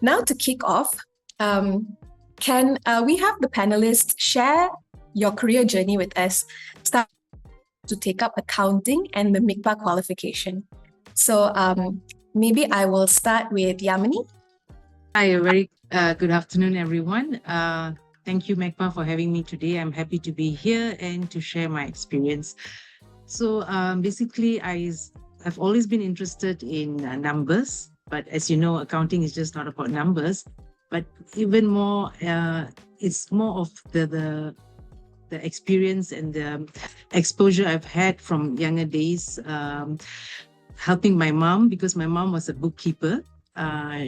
Now to kick off, can we have the panelists share your career journey with us, start to take up accounting and the MICPA qualification. So maybe I will start with Yamini. Hi, a very good afternoon, everyone. Thank you, MICPA, for having me today. I'm happy to be here and to share my experience. So basically, I've always been interested in numbers, but as you know, accounting is just not about numbers, but even more, it's more of the experience and the exposure I've had from younger days, helping my mom, because my mom was a bookkeeper.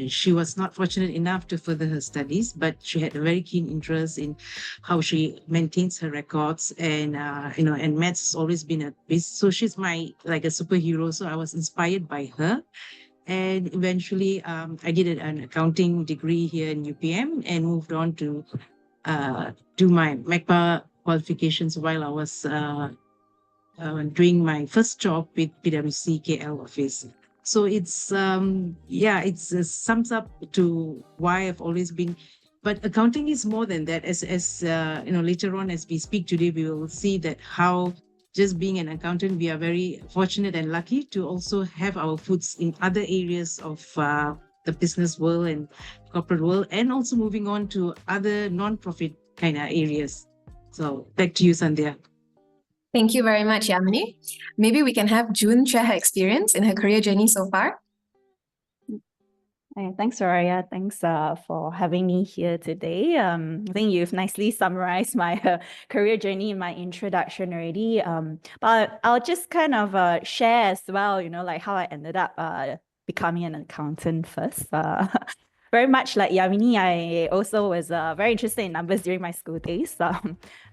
She was not fortunate enough to further her studies, but she had a very keen interest in how she maintains her records, and and maths has always been a base. So she's like a superhero. So I was inspired by her, and eventually I did an accounting degree here in UPM and moved on to do my MICPA qualifications while I was doing my first job with PwC KL office. So it's sums up to why I've always been. But accounting is more than that. As later on as we speak today, we will see that how just being an accountant, we are very fortunate and lucky to also have our foots in other areas of the business world and corporate world, and also moving on to other non-profit kind of areas. So back to you, Sandhya. Thank you very much, Yamini. Maybe we can have June share her experience in her career journey so far. Thanks, Soraya. Thanks for having me here today. I think you've nicely summarized my career journey in my introduction already. But I'll just kind of share as well, like how I ended up becoming an accountant first. Very much like Yamini, I also was very interested in numbers during my school days.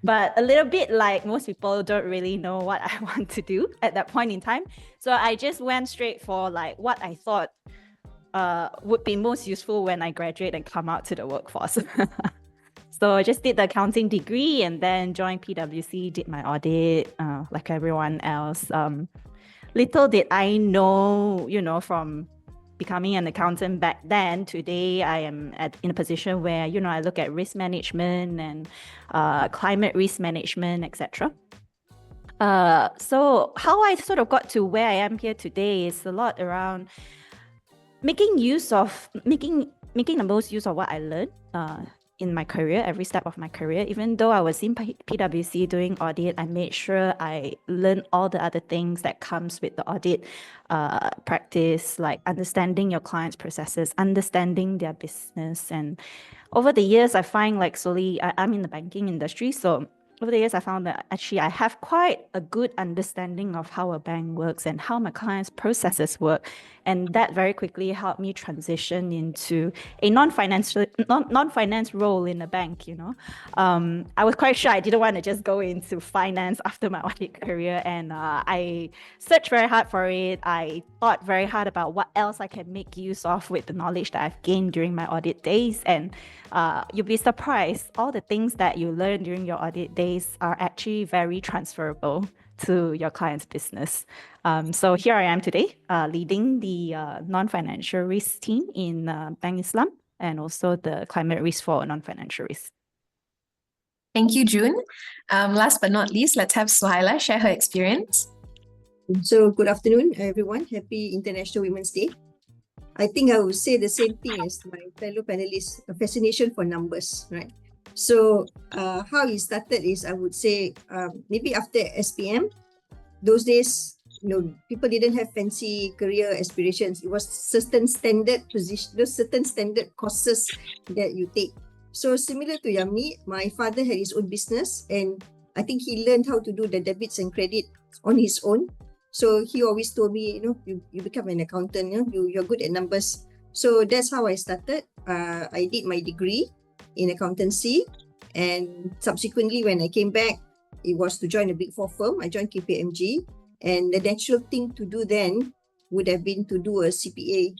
But a little bit like most people don't really know what I want to do at that point in time. So I just went straight for like what I thought would be most useful when I graduate and come out to the workforce. So I just did the accounting degree and then joined PwC, did my audit like everyone else. Little did I know, from becoming an accountant back then, today I am in a position where, I look at risk management and climate risk management, etc. So how I sort of got to where I am here today is a lot around making the most use of what I learned in my career, every step of my career. Even though I was in PwC doing audit, I made sure I learned all the other things that comes with the audit practice, like understanding your clients' processes, understanding their business. And over the years, I find like slowly, I'm in the banking industry, so over the years, I found that actually I have quite a good understanding of how a bank works and how my clients' processes work. And that very quickly helped me transition into a non-finance role in a bank, I was quite sure I didn't want to just go into finance after my audit career. And I searched very hard for it. I thought very hard about what else I can make use of with the knowledge that I've gained during my audit days. And you'll be surprised, all the things that you learn during your audit days are actually very transferable to your client's business. So here I am today, leading the non-financial risk team in Bank Islam and also the climate risk for non-financial risk. Thank you, June. Last but not least, let's have Suhaila share her experience. So good afternoon, everyone. Happy International Women's Day. I think I would say the same thing as my fellow panelists, a fascination for numbers, right? So how it started is, I would say, maybe after SPM, those days, people didn't have fancy career aspirations. It was certain standard position, those certain standard courses that you take. So similar to Yami, my father had his own business, and I think he learned how to do the debits and credit on his own. So he always told me, you become an accountant, you're good at numbers. So that's how I started. I did my degree in accountancy, and subsequently when I came back, it was to join a big four firm. I joined KPMG, and the natural thing to do then would have been to do a CPA,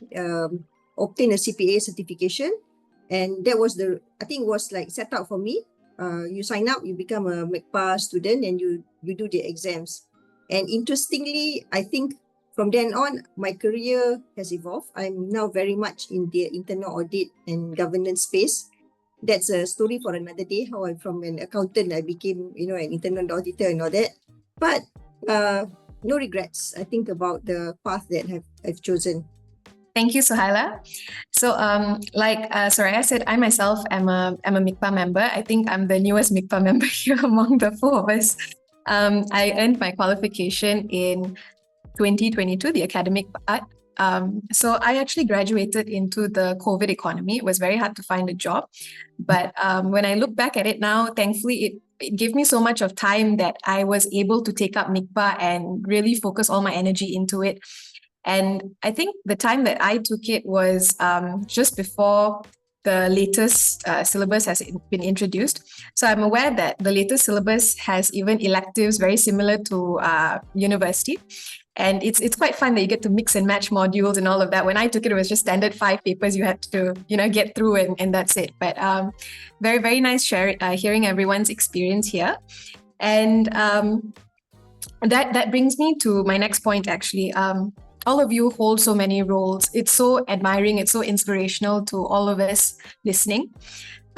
obtain a CPA certification, and that was I think it was like set out for me. You sign up, you become a MICPA student, and you do the exams. And interestingly, I think From then on, my career has evolved. I'm now very much in the internal audit and governance space. That's a story for another day, how I, from an accountant, I became, an internal auditor and all that. But no regrets. I think about the path that I've chosen. Thank you, Suhaila. So, like Soraya said, I myself am a MICPA member. I think I'm the newest MICPA member here among the four of us. I earned my qualification in 2022, the academic part. So I actually graduated into the COVID economy. It was very hard to find a job. But when I look back at it now, thankfully, it gave me so much of time that I was able to take up MICPA and really focus all my energy into it. And I think the time that I took it was just before the latest syllabus has been introduced. So I'm aware that the latest syllabus has even electives very similar to university. And it's quite fun that you get to mix and match modules and all of that. When I took it, it was just standard 5 papers you had to, get through and that's it. But very, very nice hearing everyone's experience here. And that brings me to my next point, actually. All of you hold so many roles. It's so admiring. It's so inspirational to all of us listening.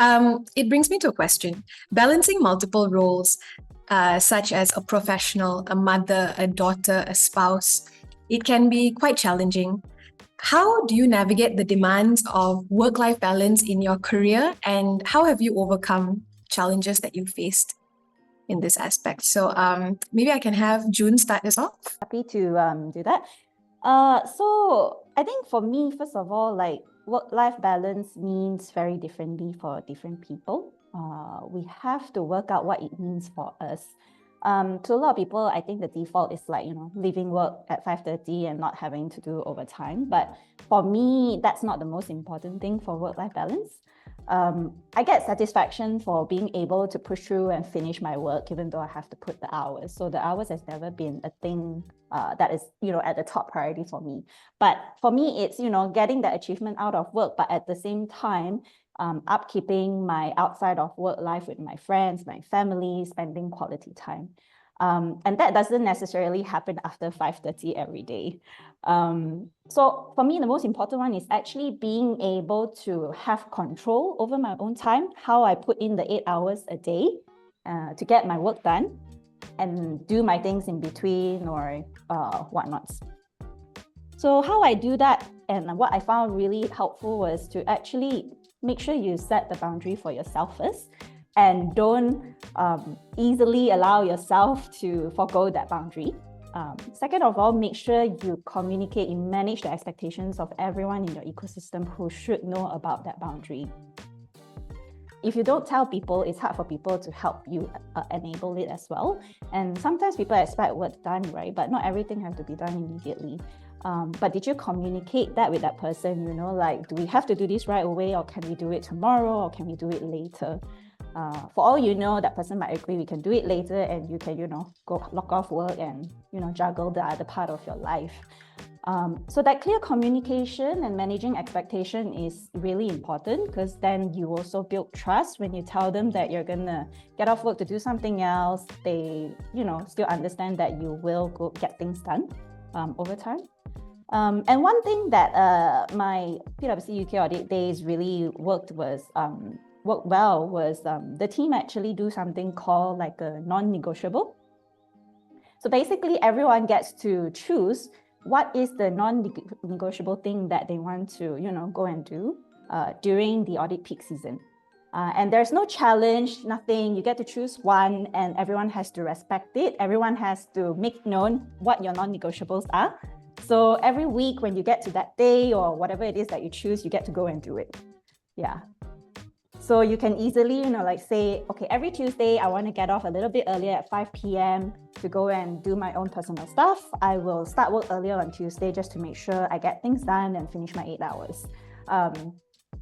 It brings me to a question. Balancing multiple roles, such as a professional, a mother, a daughter, a spouse, it can be quite challenging. How do you navigate the demands of work-life balance in your career, and how have you overcome challenges that you faced in this aspect? So maybe I can have June start us off. Happy to do that. So I think for me, first of all, like work-life balance means very differently for different people. We have to work out what it means for us. To a lot of people, I think the default is like, leaving work at 5:30 and not having to do overtime. But for me, that's not the most important thing for work-life balance. I get satisfaction for being able to push through and finish my work, even though I have to put the hours. So the hours has never been a thing that is, at the top priority for me. But for me, it's, getting the achievement out of work, but at the same time, upkeeping my outside of work life with my friends, my family, spending quality time. And that doesn't necessarily happen after 5:30 every day. So for me, the most important one is actually being able to have control over my own time, how I put in the 8 hours a day to get my work done and do my things in between or whatnots. So how I do that and what I found really helpful was to actually make sure you set the boundary for yourself first and don't easily allow yourself to forgo that boundary. Second of all, make sure you communicate, you manage the expectations of everyone in your ecosystem who should know about that boundary. If you don't tell people, it's hard for people to help you enable it as well. And sometimes people expect work done, right? But not everything has to be done immediately. But did you communicate that with that person? Like, do we have to do this right away, or can we do it tomorrow, or can we do it later? For all you know, that person might agree we can do it later, and you can, go log off work and, juggle the other part of your life. So that clear communication and managing expectation is really important, because then you also build trust when you tell them that you're gonna get off work to do something else. They, still understand that you will go get things done over time. And one thing that my PwC UK audit days really worked well was the team actually do something called like a non-negotiable. So basically everyone gets to choose what is the non-negotiable thing that they want to, go and do during the audit peak season. And there's no challenge, nothing. You get to choose one and everyone has to respect it. Everyone has to make known what your non-negotiables are. So every week when you get to that day or whatever it is that you choose, you get to go and do it. Yeah. So you can easily, like say, okay, every Tuesday, I want to get off a little bit earlier at 5 p.m. to go and do my own personal stuff. I will start work earlier on Tuesday just to make sure I get things done and finish my 8 hours.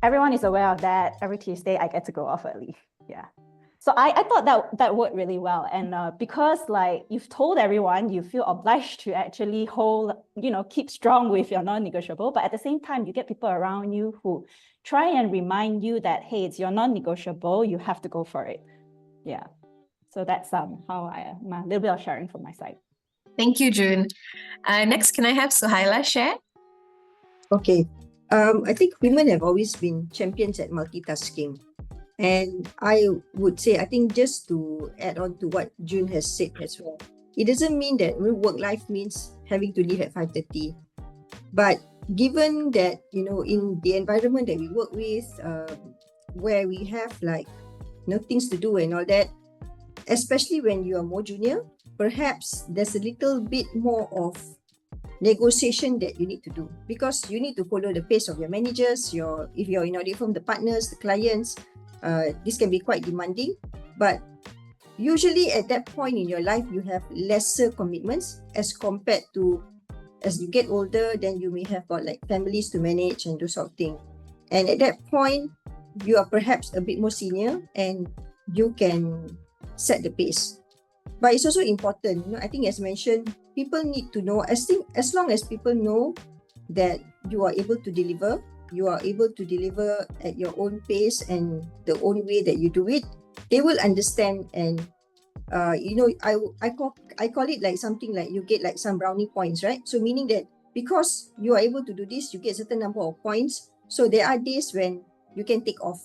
Everyone is aware of that. Every Tuesday, I get to go off early. Yeah. So I thought that worked really well. And because like you've told everyone, you feel obliged to actually keep strong with your non-negotiable, but at the same time, you get people around you who try and remind you that, hey, it's your non-negotiable, you have to go for it. Yeah. So that's how a little bit of sharing from my side. Thank you, June. Next, can I have Suhaila share? Okay. I think women have always been champions at multitasking. And I would say, I think just to add on to what June has said as well, it doesn't mean that work life means having to leave at 5:30. But given that, in the environment that we work with, where we have things to do and all that, especially when you are more junior, perhaps there's a little bit more of negotiation that you need to do, because you need to follow the pace of your managers, if you're in audit firm, the partners, the clients. This can be quite demanding, but usually at that point in your life, you have lesser commitments as compared to as you get older, then you may have got families to manage and do sort of thing. And at that point, you are perhaps a bit more senior and you can set the pace. But it's also important, I think as mentioned, people need to know, as long as people know that you are able to deliver, you are able to deliver at your own pace and the own way that you do it, they will understand. And I call it like something like you get some brownie points, right? So meaning that because you are able to do this, you get a certain number of points. So there are days when you can take off,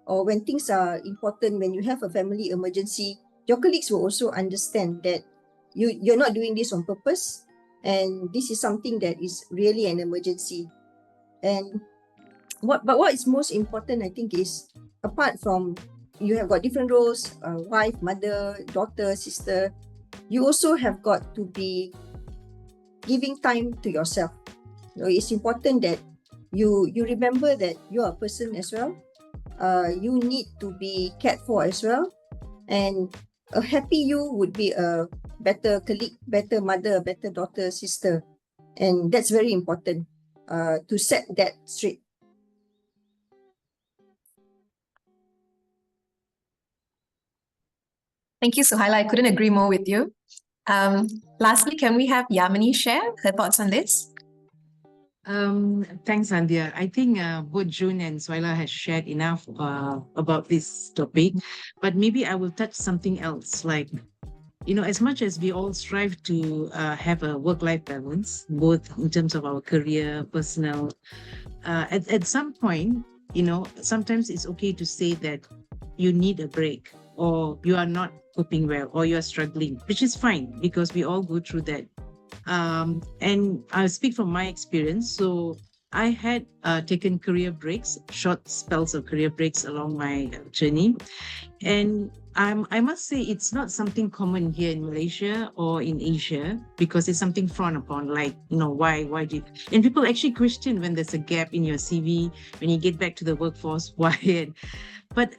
or when things are important, when you have a family emergency, your colleagues will also understand that you're not doing this on purpose, and this is something that is really an emergency. And what is most important, I think, is apart from you have got different roles, wife, mother, daughter, sister, you also have got to be giving time to yourself. It's important that you remember that you are a person as well. You need to be cared for as well. And a happy you would be a better colleague, better mother, better daughter, sister. And that's very important to set that straight. Thank you, Suhaila. I couldn't agree more with you. Lastly, can we have Yamini share her thoughts on this? Thanks, Andrea. I think both June and Suhaila has shared enough about this topic, but maybe I will touch something else. As much as we all strive to have a work-life balance, both in terms of our career, personal, at some point, sometimes it's okay to say that you need a break, or you are not coping well, or you are struggling, which is fine because we all go through that. And I'll speak from my experience. So I had taken career breaks, short spells of career breaks along my journey. And I must say it's not something common here in Malaysia or in Asia, because it's something frowned upon, why did, and people actually question when there's a gap in your CV, when you get back to the workforce, why? But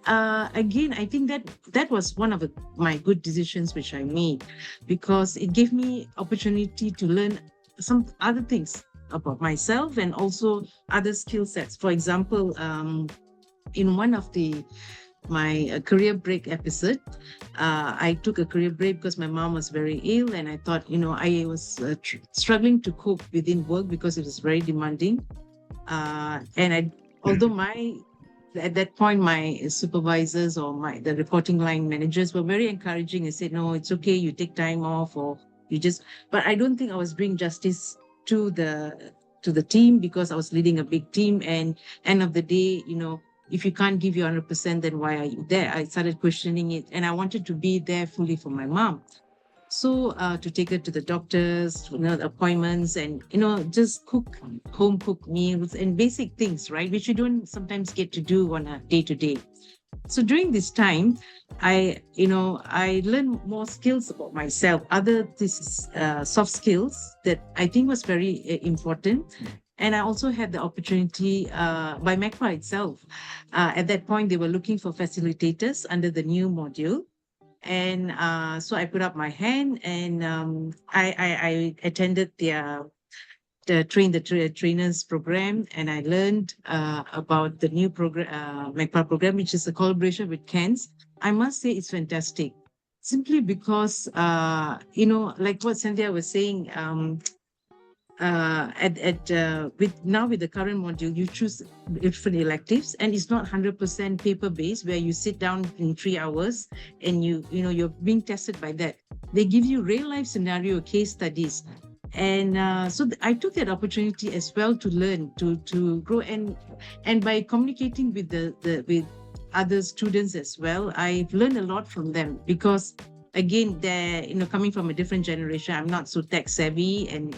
again, I think that was one of my good decisions which I made, because it gave me opportunity to learn some other things about myself and also other skill sets. For example, in one of my career break episode, I took a career break because my mom was very ill, and I thought, I was struggling to cope within work because it was very demanding. Although at that point, my supervisors or the reporting line managers were very encouraging and said, no, it's okay, you take time off, or but I don't think I was bringing justice to the team, because I was leading a big team, and end of the day, if you can't give your 100%, then why are you there? I started questioning it, and I wanted to be there fully for my mom. So to take her to the doctors, appointments, and just home cooked meals and basic things, right, which you don't sometimes get to do on a day-to-day. So during this time, I learned more skills about myself, these soft skills that I think was very important. And I also had the opportunity by MICPA itself. At that point, they were looking for facilitators under the new module. And so I put up my hand, and I attended the trainers program, and I learned about the new program, MICPA program, which is a collaboration with CANS. I must say it's fantastic, simply because like what Cynthia was saying, with the current module, you choose different electives, and it's not 100% paper based where you sit down in 3 hours and you're being tested by that. They give you real life scenario case studies, And so I took that opportunity as well to learn, to grow, and by communicating with with other students as well, I've learned a lot from them, because again, they're coming from a different generation. I'm not so tech savvy, and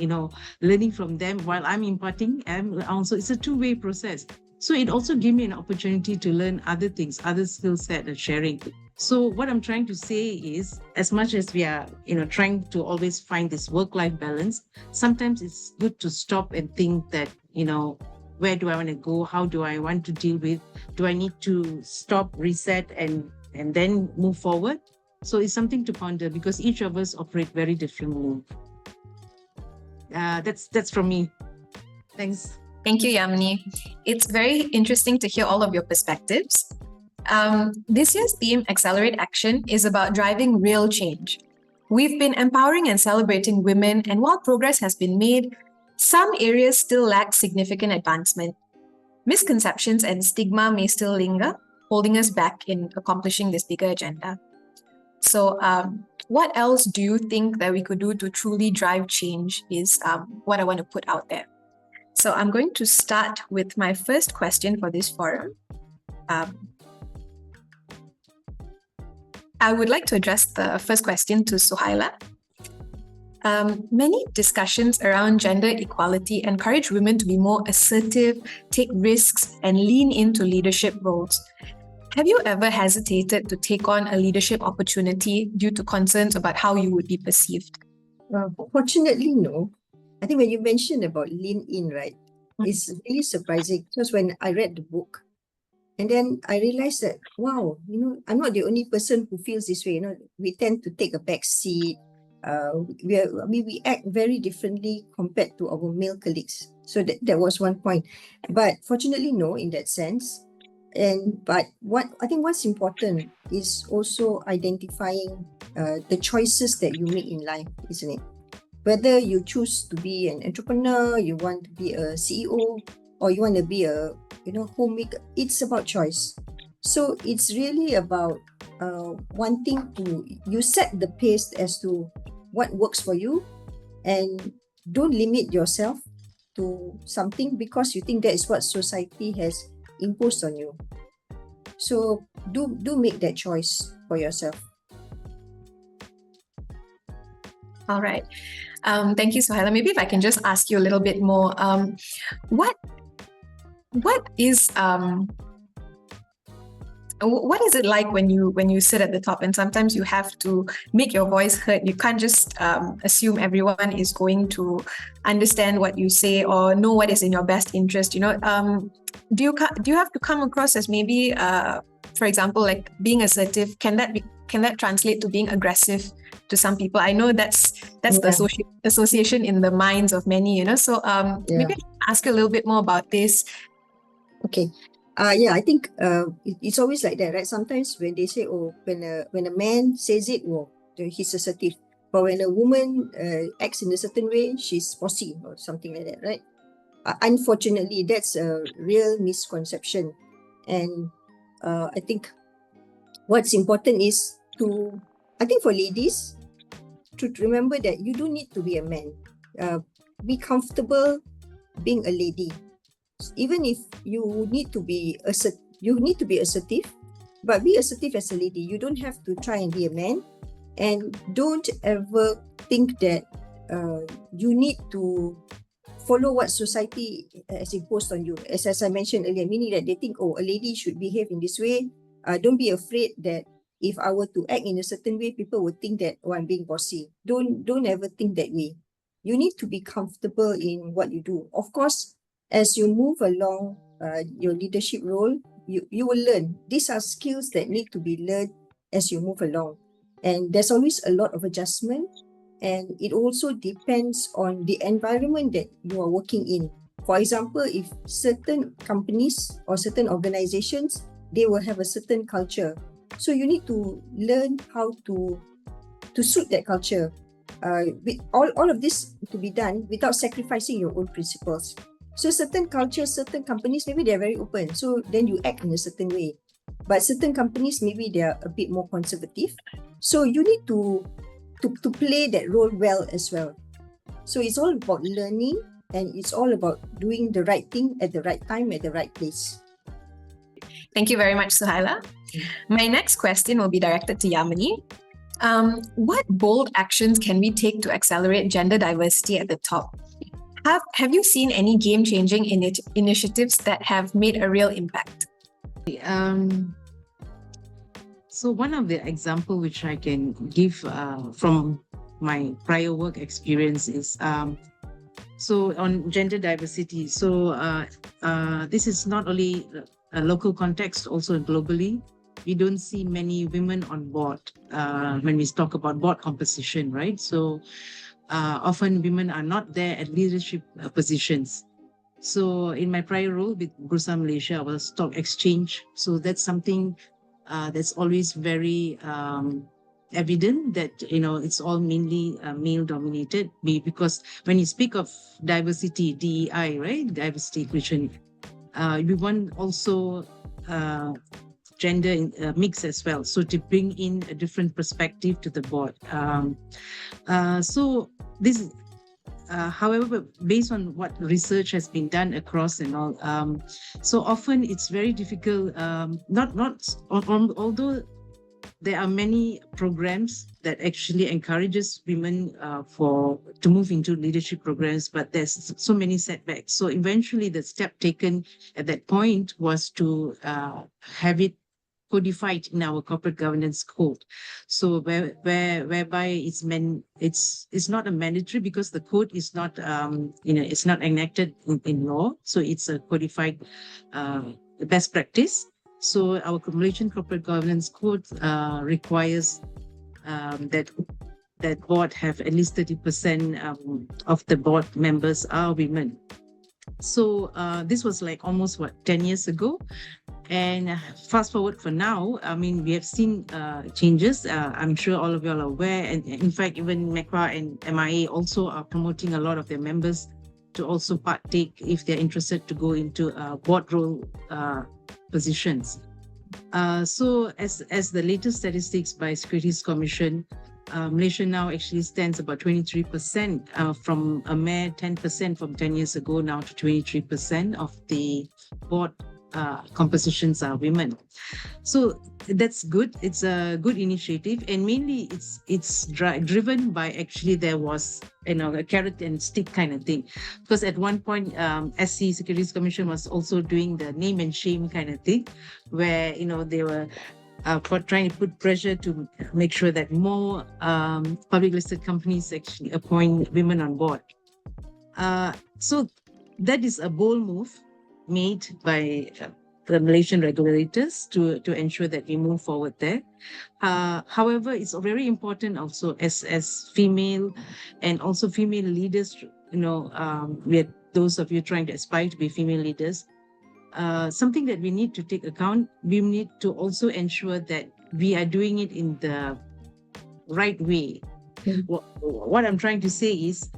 learning from them while I'm imparting, and also it's a two-way process. So it also gave me an opportunity to learn other things, other skill set and sharing. So what I'm trying to say is, as much as we are, trying to always find this work-life balance, sometimes it's good to stop and think that, where do I want to go? How do I want to deal with? Do I need to stop, reset, and then move forward? So it's something to ponder, because each of us operate very differently. That's from me. Thanks. Thank you, Yamini. It's very interesting to hear all of your perspectives. This year's theme, Accelerate Action, is about driving real change. We've been empowering and celebrating women, and while progress has been made, some areas still lack significant advancement. Misconceptions and stigma may still linger, holding us back in accomplishing this bigger agenda. So what else do you think that we could do to truly drive change is what I want to put out there. So I'm going to start with my first question for this forum. I would like to address the first question to Suhaila. Many discussions around gender equality encourage women to be more assertive, take risks, and lean into leadership roles. Have you ever hesitated to take on a leadership opportunity due to concerns about how you would be perceived? Fortunately, no. I think when you mentioned about lean in, right, it's really surprising, because when I read the book, and then I realized that, wow, I'm not the only person who feels this way. We tend to take a back seat. We act very differently compared to our male colleagues. So that was one point. But fortunately, no, in that sense. But what's important is also identifying the choices that you make in life, isn't it? Whether you choose to be an entrepreneur, you want to be a CEO, or you want to be a homemaker, it's about choice. So it's really about wanting to, you set the pace as to what works for you, and don't limit yourself to something because you think that is what society has imposed on you. So do make that choice for yourself. All right. Thank you, Suhaila. Maybe if I can just ask you a little bit more, what is it like when you sit at the top and sometimes you have to make your voice heard? You can't just assume everyone is going to understand what you say or know what is in your best interest. Do you have to come across as maybe, for example, like being assertive? Can that translate to being aggressive to some people? I know that's the association in the minds of many. So maybe I can ask you a little bit more about this. Okay. I think it's always like that, right? Sometimes when they say, when a man says it, he's assertive. But when a woman acts in a certain way, she's bossy or something like that, right? Unfortunately, that's a real misconception. And I think what's important is for ladies, to remember that you don't need to be a man. Be comfortable being a lady. Even if you need to be assertive, but be assertive as a lady. You don't have to try and be a man, and don't ever think that you need to follow what society has imposed on you. As I mentioned earlier, meaning that they think, a lady should behave in this way. Don't be afraid that if I were to act in a certain way, people would think that, I'm being bossy. Don't ever think that way. You need to be comfortable in what you do. Of course, as you move along your leadership role, you will learn. These are skills that need to be learned as you move along. And there's always a lot of adjustment. And it also depends on the environment that you are working in. For example, if certain companies or certain organizations, they will have a certain culture. So you need to learn how to suit that culture. With all of this to be done without sacrificing your own principles. So certain cultures, certain companies, maybe they're very open. So then you act in a certain way. But certain companies, maybe they're a bit more conservative. So you need to play that role well as well. So it's all about learning, and it's all about doing the right thing at the right time, at the right place. Thank you very much, Suhaila. My next question will be directed to Yamini. What bold actions can we take to accelerate gender diversity at the top? Have you seen any game-changing initiatives that have made a real impact? So one of the example which I can give from my prior work experience is so on gender diversity. So this is not only a local context, also globally. We don't see many women on board when we talk about board composition, right? So often women are not there at leadership positions. So in my prior role with Bursa Malaysia, I was stock exchange. So that's something that's always very evident that, it's all mainly male dominated, because when you speak of diversity, DEI, right? Diversity, inclusion, we want also gender mix as well. So to bring in a different perspective to the board. So this however, based on what research has been done across and all, so often it's very difficult, although there are many programs that actually encourages women to move into leadership programs, but there's so many setbacks. So eventually the step taken at that point was to have it codified in our corporate governance code. So whereby it's not a mandatory, because the code is not it's not enacted in law. So it's a codified best practice. So our Malaysian corporate governance code requires that board have at least 30% of the board members are women. So this was like almost 10 years ago. And fast forward for now, I mean, we have seen changes. I'm sure all of you are aware. And in fact, even MICPA and MIA also are promoting a lot of their members to also partake if they're interested to go into board role positions. So as the latest statistics by Securities Commission, Malaysia now actually stands about 23% from a mere 10% from 10 years ago now to 23% of the board compositions are women. So that's good. It's a good initiative, and mainly it's driven by actually there was a carrot and stick kind of thing, because at one point SC Securities Commission was also doing the name and shame kind of thing, where they were trying to put pressure to make sure that more public listed companies actually appoint women on board. So that is a bold move made by the Malaysian regulators to ensure that we move forward there. However, it's very important also as female and also female leaders, we are those of you trying to aspire to be female leaders, something that we need to take account, we need to also ensure that we are doing it in the right way. What I'm trying to say is,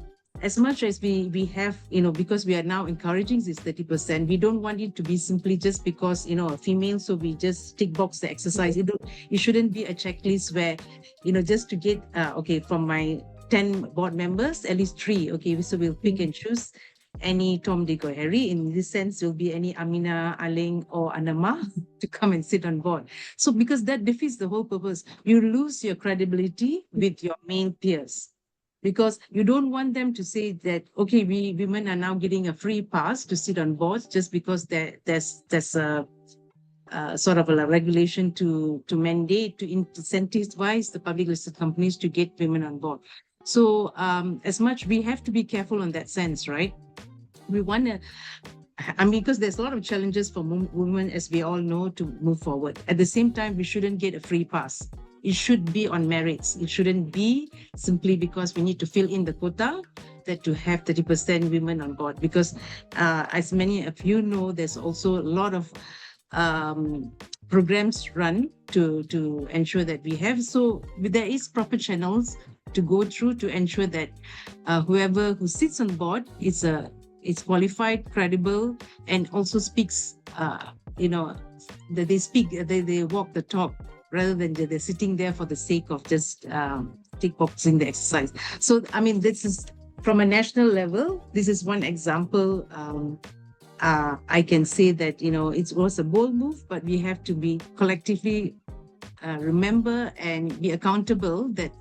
as much as we have, because we are now encouraging this 30%, we don't want it to be simply just because, a female, so we just tick box the exercise. It shouldn't be a checklist where, just to get, from my 10 board members, at least 3, so we'll pick and choose any Tom, Dick or Harry. In this sense, will be any Amina, Aling or Anama to come and sit on board. So because that defeats the whole purpose. You lose your credibility with your male peers, because you don't want them to say that, okay, we women are now getting a free pass to sit on boards just because there's a sort of a regulation to mandate, to incentivize the public listed companies to get women on board. So as much, we have to be careful in that sense, right? We want to, because there's a lot of challenges for women, as we all know, to move forward. At the same time, we shouldn't get a free pass. It should be on merits. It shouldn't be simply because we need to fill in the quota that to have 30% women on board. Because as many of you know, there's also a lot of programs run to ensure that we have. So there is proper channels to go through to ensure that whoever who sits on board is qualified, credible, and also speaks, that they speak, they walk the talk, rather than they're sitting there for the sake of just tick boxing the exercise. So, this is from a national level, this is one example. I can say that, it was a bold move, but we have to be collectively remember and be accountable that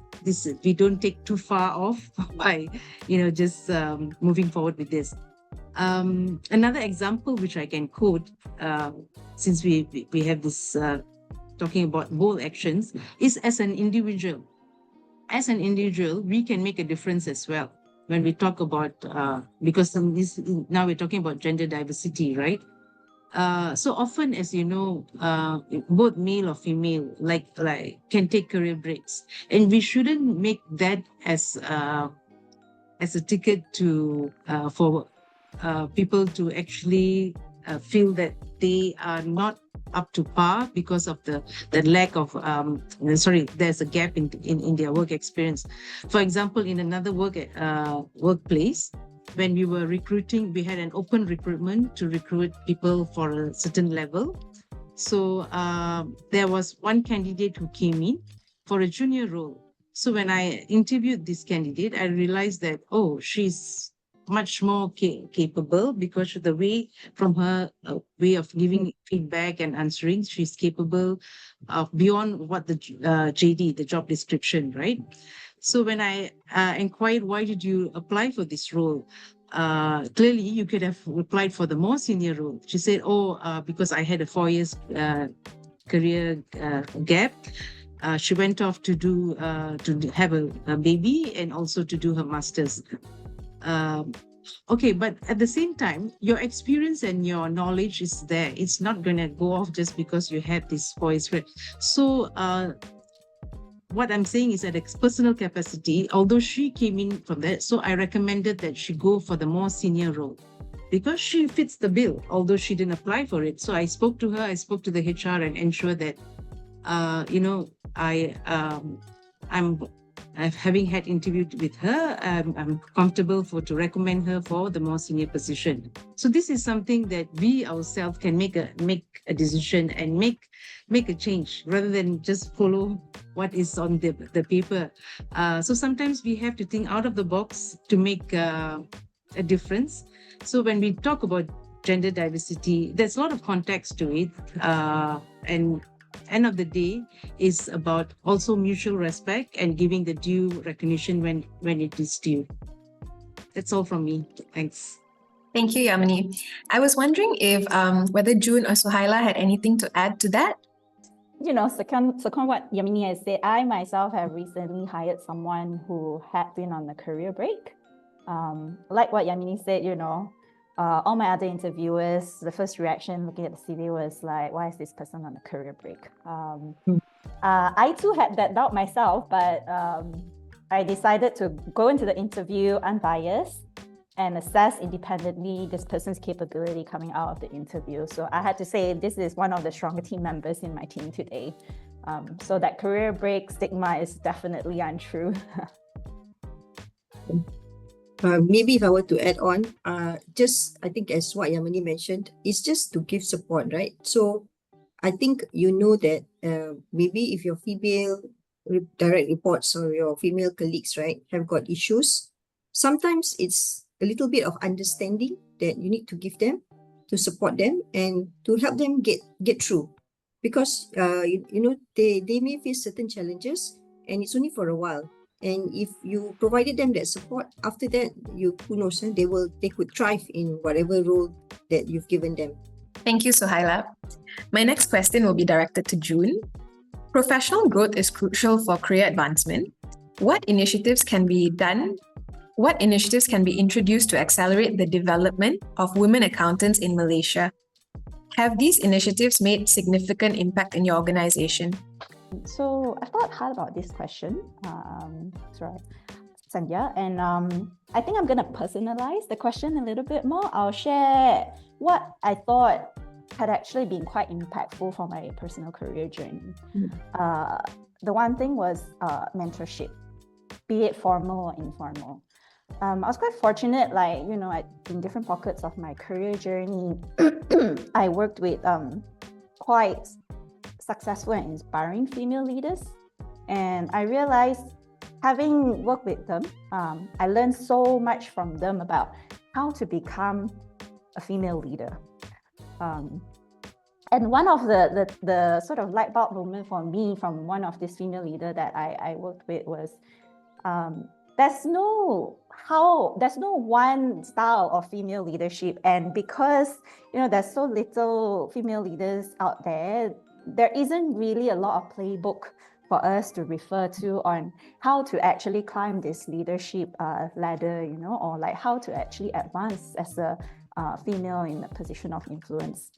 we don't take too far off by, just moving forward with this. Another example which I can quote, since we have this talking about bold actions, is as an individual. As an individual, we can make a difference as well. When we talk about, because now we're talking about gender diversity, right? So often, as you know, both male or female, like can take career breaks, and we shouldn't make that as a ticket to for people to actually feel that they are not up to par because of the lack of there's a gap in their work experience. For example, in another workplace, when we were recruiting, we had an open recruitment to recruit people for a certain level. So there was one candidate who came in for a junior role. So when I interviewed this candidate, I realized that, she's much more capable, because the way from her way of giving feedback and answering, she's capable of beyond what the JD, the job description, right? So when I inquired, why did you apply for this role? Clearly, you could have applied for the more senior role. She said, because I had a 4 years career gap. She went off to have a baby and also to do her master's. Okay, but at the same time, your experience and your knowledge is there. It's not going to go off just because you had this 4 years. So what I'm saying is that personal capacity, although she came in from that, so I recommended that she go for the more senior role because she fits the bill, although she didn't apply for it. So I spoke to her, I spoke to the HR and ensured that, I'm having had interviewed with her, I'm comfortable to recommend her for the more senior position. So this is something that we ourselves can make a decision and make a change rather than just follow what is on the paper. So sometimes we have to think out of the box to make a difference. So when we talk about gender diversity, there's a lot of context to it, and end of the day is about also mutual respect and giving the due recognition when it is due. That's all from me. Thanks. Thank you, Yamini. I was wondering if whether June or Suhaila had anything to add to that. Second what Yamini has said, I myself have recently hired someone who had been on a career break. Like what Yamini said, all my other interviewers, the first reaction looking at the CV was like, why is this person on a career break? I too had that doubt myself, but I decided to go into the interview unbiased and assess independently this person's capability coming out of the interview. So I had to say this is one of the stronger team members in my team today. So that career break stigma is definitely untrue. Maybe if I were to add on, I think as what Yamini mentioned, it's just to give support, right? So I think that maybe if your female direct reports or your female colleagues, right, have got issues, sometimes it's a little bit of understanding that you need to give them to support them and to help them get through, because they may face certain challenges and it's only for a while. And if you provided them that support, after that, who knows, they could thrive in whatever role that you've given them. Thank you, Suhaila. My next question will be directed to June. Professional growth is crucial for career advancement. What initiatives can be done? What initiatives can be introduced to accelerate the development of women accountants in Malaysia? Have these initiatives made significant impact in your organization? So I thought hard about this question, Sandhya, and I think I'm going to personalize the question a little bit more. I'll share what I thought had actually been quite impactful for my personal career journey. The one thing was mentorship, be it formal or informal. I was quite fortunate, in different pockets of my career journey, I worked with quite successful and inspiring female leaders. And I realized having worked with them, I learned so much from them about how to become a female leader. And one of the sort of light bulb moment for me from one of these female leader that I worked with was, there's no one style of female leadership. And because, there's so little female leaders out there, there isn't really a lot of playbook for us to refer to on how to actually climb this leadership ladder, or like how to actually advance as a female in a position of influence.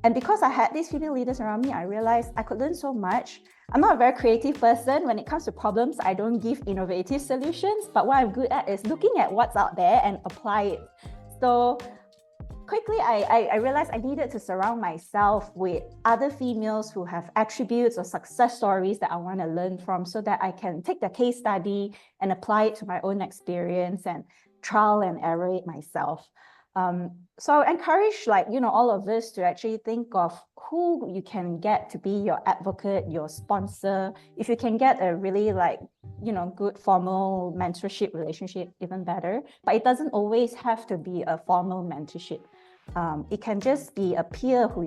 And because I had these female leaders around me, I realized I could learn so much. I'm not a very creative person. When it comes to problems, I don't give innovative solutions, but what I'm good at is looking at what's out there and apply it. So quickly, I realized I needed to surround myself with other females who have attributes or success stories that I want to learn from, so that I can take the case study and apply it to my own experience and trial and error it myself. So I encourage all of us to actually think of who you can get to be your advocate, your sponsor. If you can get a really good formal mentorship relationship, even better. But it doesn't always have to be a formal mentorship. It can just be a peer who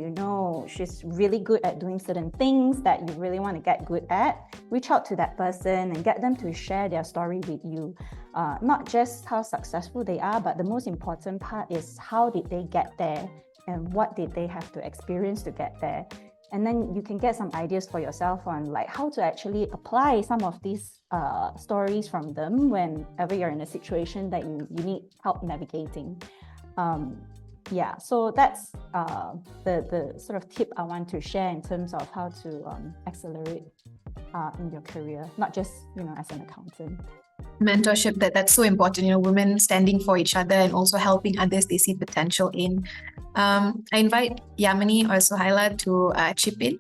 she's really good at doing certain things that you really want to get good at. Reach out to that person and get them to share their story with you. Not just how successful they are, but the most important part is how did they get there and what did they have to experience to get there. And then you can get some ideas for yourself on how to actually apply some of these stories from them whenever you're in a situation that you need help navigating. So that's the sort of tip I want to share in terms of how to accelerate in your career, not just as an accountant. Mentorship, that's so important, women standing for each other and also helping others they see potential in. I invite Yamini or Suhaila to chip in.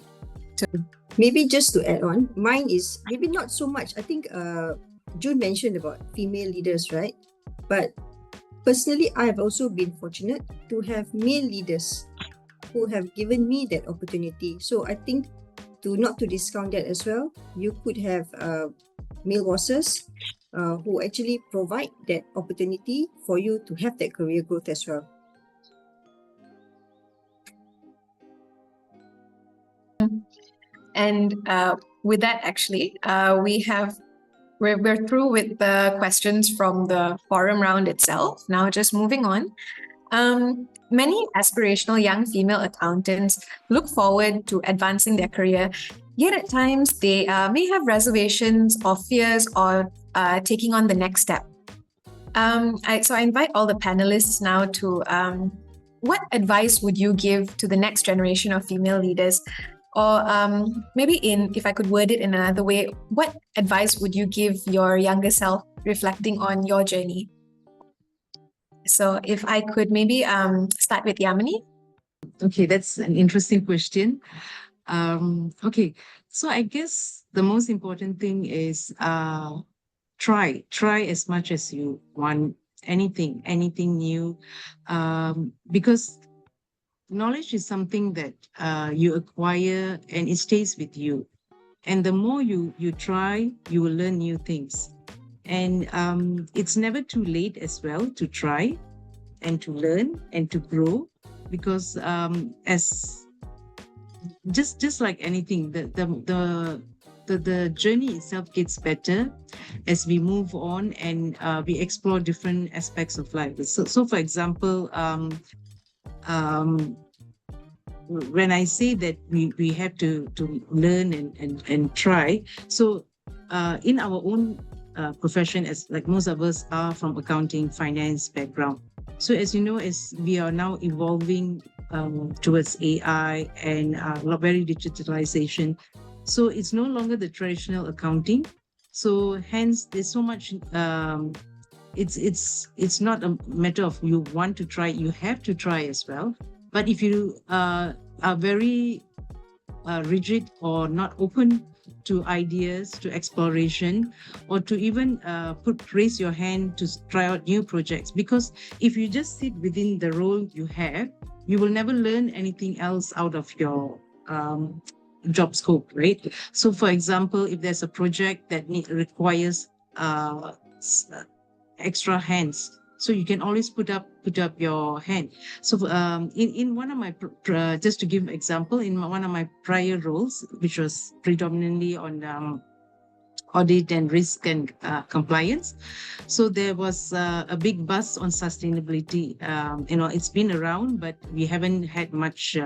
Maybe just to add on, mine is maybe not so much. I think June mentioned about female leaders, right? But personally, I have also been fortunate to have male leaders who have given me that opportunity. So I think not to discount that as well, you could have male bosses who actually provide that opportunity for you to have that career growth as well. And with that, actually, we're through with the questions from the forum round itself. Now, just moving on. Many aspirational young female accountants look forward to advancing their career, yet at times they may have reservations or fears of taking on the next step. So I invite all the panelists now to what advice would you give to the next generation of female leaders? Or maybe if I could word it in another way, what advice would you give your younger self reflecting on your journey? So if I could maybe start with Yamini. Okay, that's an interesting question. Okay, so I guess the most important thing is try as much as you want, anything new, because knowledge is something that you acquire and it stays with you. And the more you try, you will learn new things. And it's never too late as well to try and to learn and to grow, because as just like anything, the journey itself gets better as we move on and we explore different aspects of life. So for example, when I say that we have to learn and try, so in our own profession, as like most of us are from accounting, finance background. So as you know, as we are now evolving towards AI and very digitalization, so it's no longer the traditional accounting. So hence, there's so much. It's not a matter of you want to try; you have to try as well. But if you are very rigid or not open to ideas, to exploration, or to even raise your hand to try out new projects, because if you just sit within the role you have, you will never learn anything else out of your job scope, right? So, for example, if there's a project that requires extra hands, so you can always put up your hand. So, in one of my just to give example, in one of my prior roles, which was predominantly on audit and risk and compliance. So there was a big buzz on sustainability. It's been around, but we haven't had much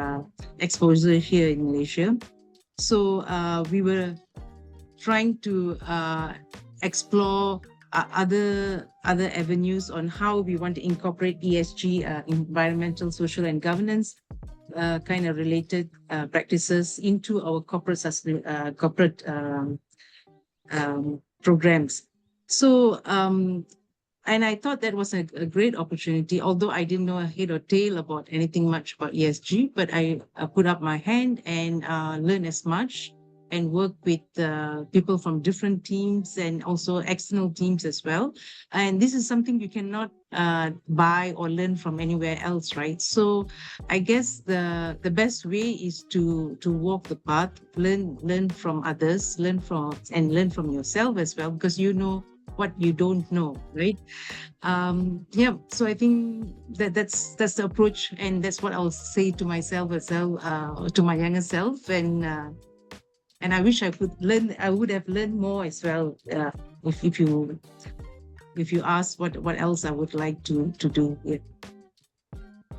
exposure here in Malaysia. So we were trying to explore other avenues on how we want to incorporate ESG, environmental, social, and governance kind of related practices into our corporate programs. So, and I thought that was a great opportunity, although I didn't know a head or tail about anything much about ESG, but I put up my hand and learned as much and work with people from different teams and also external teams as well. And this is something you cannot buy or learn from anywhere else, right? So I guess the best way is to walk the path, learn from others, learn from yourself as well, because you know what you don't know, right? So I think that's the approach, and that's what I'll say to myself as well, to my younger self, and I wish I would have learned more as well. If you ask what else I would like to do. Yeah.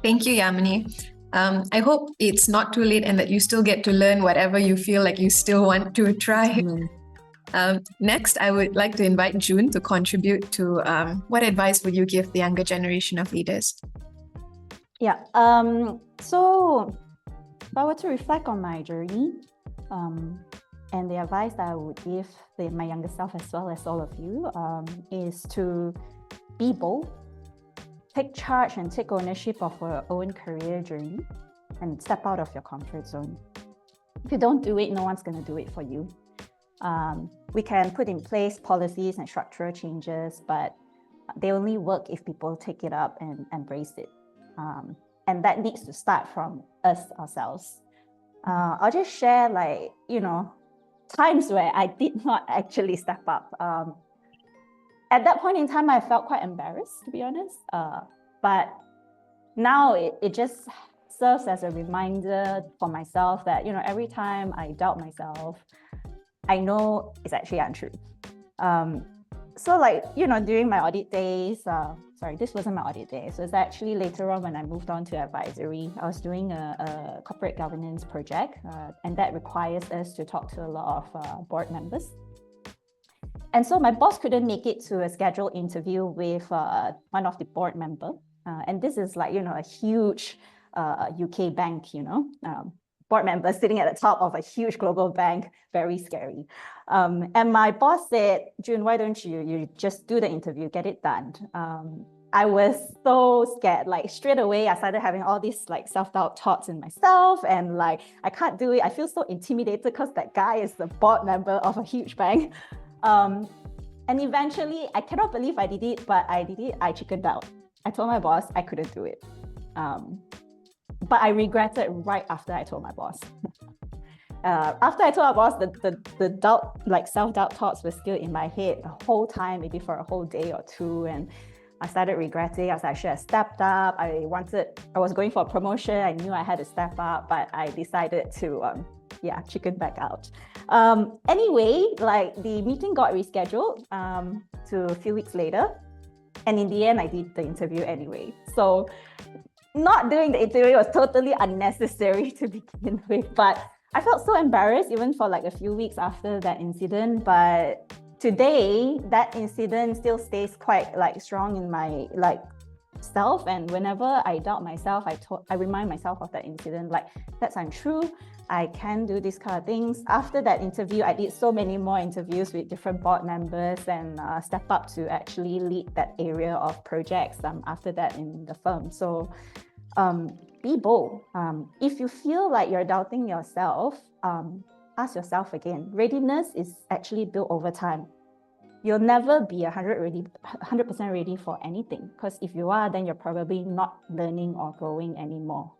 Thank you, Yamini. I hope it's not too late and that you still get to learn whatever you feel like you still want to try. Next, I would like to invite June to contribute to what advice would you give the younger generation of leaders? Yeah. So if I were to reflect on my journey, and the advice that I would give my younger self as well as all of you is to be bold, take charge and take ownership of your own career journey, and step out of your comfort zone. If you don't do it, no one's going to do it for you. We can put in place policies and structural changes, but they only work if people take it up and embrace it. And that needs to start from us ourselves. I'll just share times where I did not actually step up. At that point in time, I felt quite embarrassed, to be honest. But now it just serves as a reminder for myself that, every time I doubt myself, I know it's actually untrue. So during my audit days, this wasn't my audit day. So it's actually later on when I moved on to advisory, I was doing a corporate governance project, and that requires us to talk to a lot of board members. And so my boss couldn't make it to a scheduled interview with one of the board members. And this is a huge UK bank, board member sitting at the top of a huge global bank, very scary. And my boss said, June, why don't you just do the interview, get it done? I was so scared. Straight away, I started having all these self-doubt thoughts in myself, and I can't do it. I feel so intimidated because that guy is the board member of a huge bank. And eventually, I cannot believe I did it, but I did it. I chickened out. I told my boss I couldn't do it. But I regretted right after I told my boss. After I told my boss, the doubt, self-doubt thoughts were still in my head the whole time, maybe for a whole day or two. And I started regretting. I was like, I should have stepped up. I was going for a promotion. I knew I had to step up, but I decided to, chicken back out. Anyway, the meeting got rescheduled to a few weeks later. And in the end, I did the interview anyway. So not doing the interview was totally unnecessary to begin with, but I felt so embarrassed even for a few weeks after that incident. But today, that incident still stays quite strong in my self. And whenever I doubt myself, I remind myself of that incident, that's untrue. I can do these kind of things. After that interview, I did so many more interviews with different board members and step up to actually lead that area of projects after that in the firm. So be bold. If you feel like you're doubting yourself, ask yourself again. Readiness is actually built over time. You'll never be 100% ready for anything, because if you are, then you're probably not learning or growing anymore.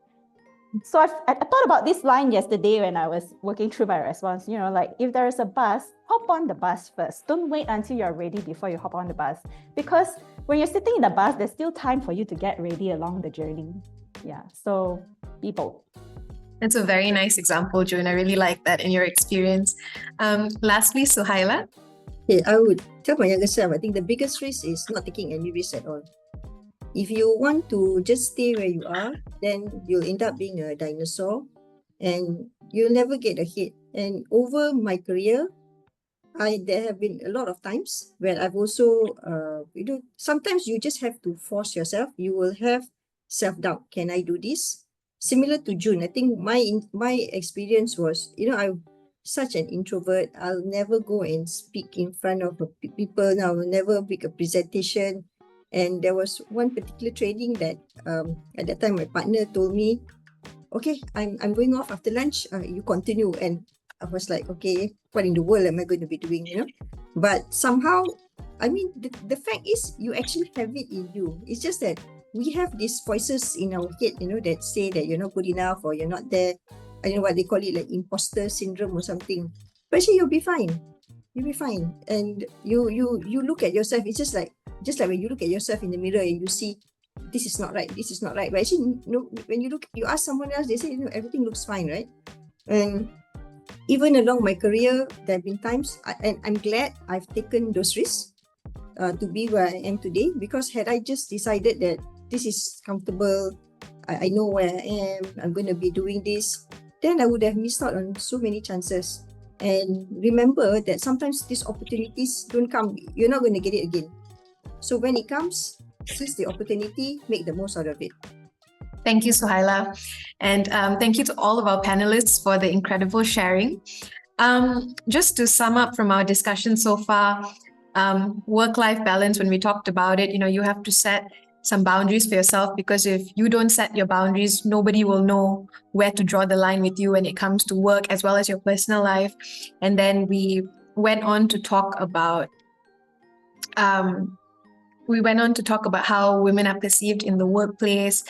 So I thought about this line yesterday when I was working through my response. You know, like if there is a bus, hop on the bus first. Don't wait until you're ready before you hop on the bus. Because when you're sitting in the bus, there's still time for you to get ready along the journey. Yeah, so be bold. That's a very nice example, June. I really like that in your experience. Lastly, Suhaila. Okay, I would tell my younger self, I think the biggest risk is not taking any risk at all. If you want to just stay where you are, then you'll end up being a dinosaur and you'll never get ahead. And over my career, there have been a lot of times where I've also, sometimes you just have to force yourself. You will have self-doubt. Can I do this? Similar to June, I think my experience was, I'm such an introvert. I'll never go and speak in front of people. I will never make a presentation. And there was one particular training that at that time my partner told me, okay, I'm going off after lunch. You continue. And I was like, okay, what in the world am I going to be doing? But somehow, I mean, the fact is you actually have it in you. It's just that we have these voices in our head, that say that you're not good enough or you're not there. I don't know what they call it, like imposter syndrome or something. But actually, you'll be fine. You'll be fine. And you look at yourself. It's just like when you look at yourself in the mirror and you see, this is not right. This is not right. But actually, when you ask someone else, they say, everything looks fine, right? And even along my career, there have been times, and I'm glad I've taken those risks to be where I am today. Because had I just decided that this is comfortable, I know where I am, I'm going to be doing this, then I would have missed out on so many chances. And remember that sometimes these opportunities don't come. You're not going to get it again. So when it comes, seize the opportunity, make the most out of it. Thank you, Suhaila. And thank you to all of our panelists for the incredible sharing. Just to sum up from our discussion so far, work-life balance, when we talked about it, you have to set some boundaries for yourself, because if you don't set your boundaries, nobody will know where to draw the line with you when it comes to work as well as your personal life. And then we went on to talk about how women are perceived in the workplace.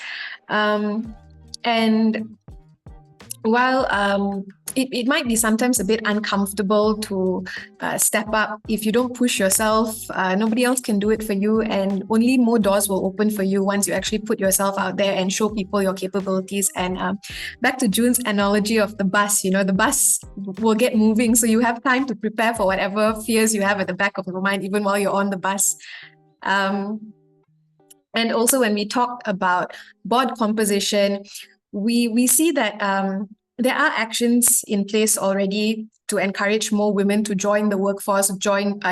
And while it might be sometimes a bit uncomfortable to step up, if you don't push yourself, nobody else can do it for you, and only more doors will open for you once you actually put yourself out there and show people your capabilities. And back to June's analogy of the bus, the bus will get moving, so you have time to prepare for whatever fears you have at the back of your mind, even while you're on the bus. And also when we talk about board composition, we see that there are actions in place already to encourage more women to join the workforce,